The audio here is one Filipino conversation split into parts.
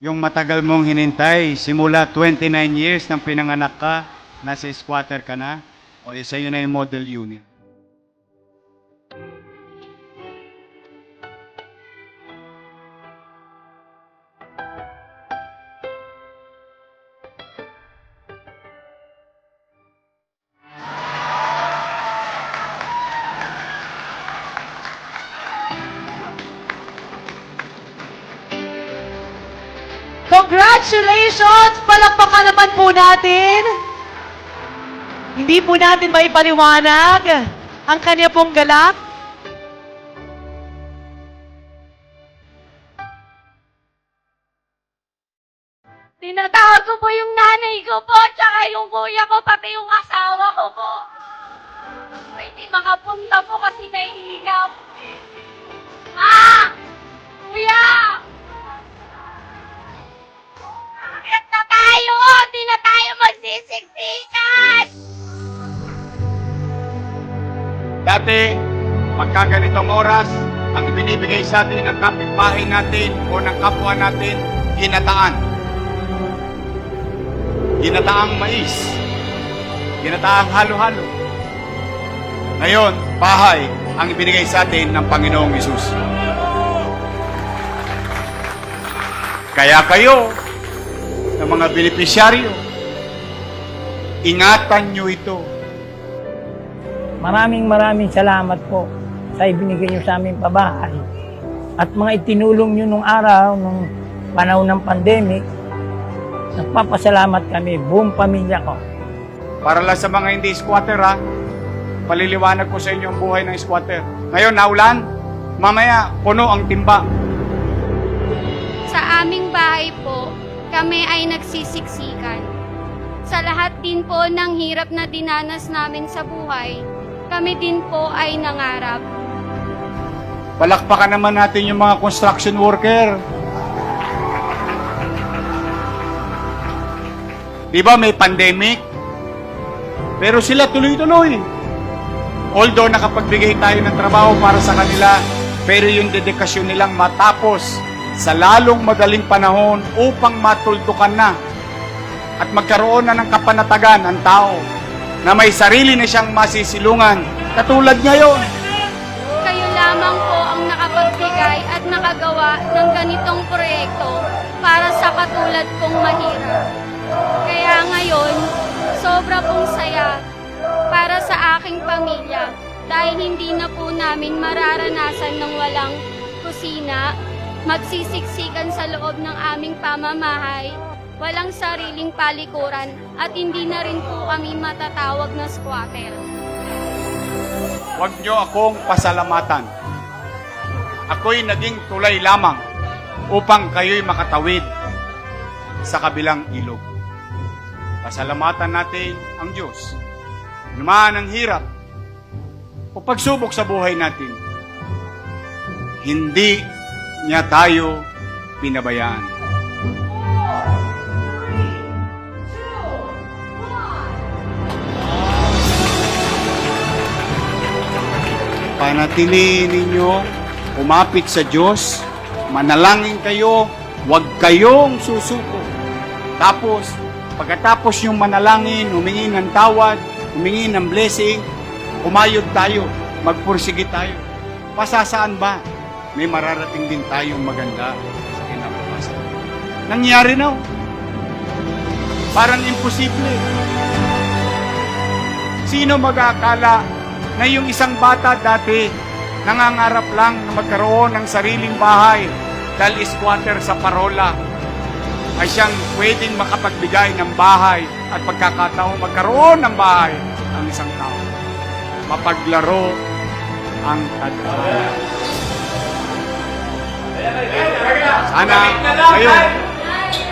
Yung matagal mong hinintay, simula 29 years nang pinanganak ka, nasa squatter ka na, o sa'yo na yung model unit. Congratulations! Palakpakan naman po natin. Hindi po natin maipaliwanag ang kanya pong galak. Tinatawag ko po yung nanay ko po, tsaka yung kuya ko, pati yung asawa ko po. Hindi makapunta po kasi nahihilap. Ma! Kuya! Bakit na tayo? Di na tayo magsisiksikan! Dati, pagka ganitong oras, ang binibigay sa atin ng kapitbahay natin o ng kapwa natin, ginataan. Ginataang mais. Ginataang halo-halo. Ngayon, bahay ang ibinigay sa atin ng Panginoong Hesus. Kaya kayo, ng mga benepisyaryo, ingatan nyo ito. Maraming salamat po sa ibinigay niyo sa aming pabahay. At mga itinulong niyo nung araw, nung panahon ng pandemic, nagpapasalamat kami, buong pamilya ko. Para lang sa mga hindi squatter ha, paliliwanag ko sa inyo ang buhay ng squatter. Ngayon, naulan, mamaya, puno ang timba. Sa aming bahay po, kami ay nagsisiksikan. Sa lahat din po ng hirap na dinanas namin sa buhay, kami din po ay nangarap. Palakpakan naman natin yung mga construction worker. Diba may pandemic? Pero sila tuloy-tuloy. Although nakapagbigay tayo ng trabaho para sa kanila, pero yung dedikasyon nilang matapos sa lalong madaling panahon upang matuldukan na at magkaroon na ng kapanatagan ang tao na may sarili na siyang masisilungan katulad ngayon. Kayo lamang po ang nakapagbigay at nakagawa ng ganitong proyekto para sa katulad kong mahirap. Kaya ngayon, sobra pong saya para sa aking pamilya dahil hindi na po namin mararanasan ng walang kusina, magsisiksikan sa loob ng aming pamamahay, walang sariling palikuran at hindi na rin po kami matatawag na squatter. Huwag niyo akong pasalamatan. Ako'y naging tulay lamang upang kayo'y makatawid sa kabilang ilog. Pasalamatan natin ang Diyos. Naman ang hirap o pagsubok sa buhay natin, hindi niya tayo pinabayaan. Panatilihin ninyo, umapit sa Diyos, manalangin kayo, huwag kayong susuko. Tapos, pagkatapos yung manalangin, humingi ng tawad, humingi ng blessing, umayod tayo, magpursige tayo. Pasasaan ba? May mararating din tayong maganda sa kinabukasan. Nangyari na. Parang imposible. Sino mag-aakala na yung isang bata dati nangangarap lang na magkaroon ng sariling bahay dahil squatter sa parola ay siyang pwedeng makapagbigay ng bahay at pagkakataong magkaroon ng bahay ang isang tao. Mapaglaro ang tadhana. Sana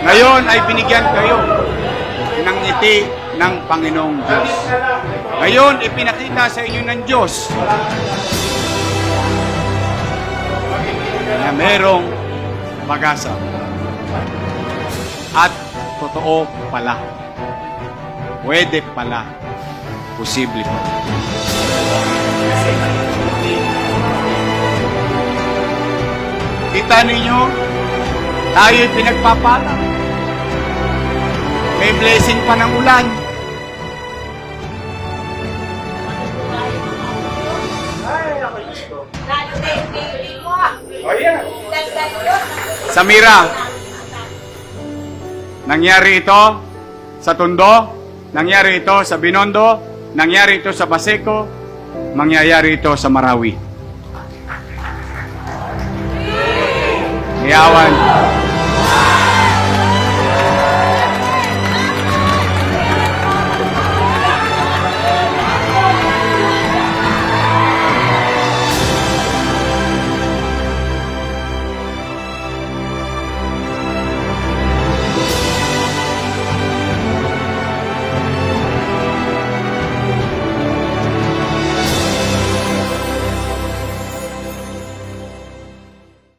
ngayon ay binigyan kayo ng ngiti ng Panginoong Diyos. Ngayon, ipinakita sa inyo ng Diyos na merong pag-asa. At totoo pala. Pwede pala. Posible pala. Kita ninyo, Tayo'y pinagpapala. May blessing pa ng ulan. Samira, nangyari ito sa Tondo, nangyari ito sa Binondo, nangyari ito sa Baseco, mangyayari ito sa Marawi. Iyawan.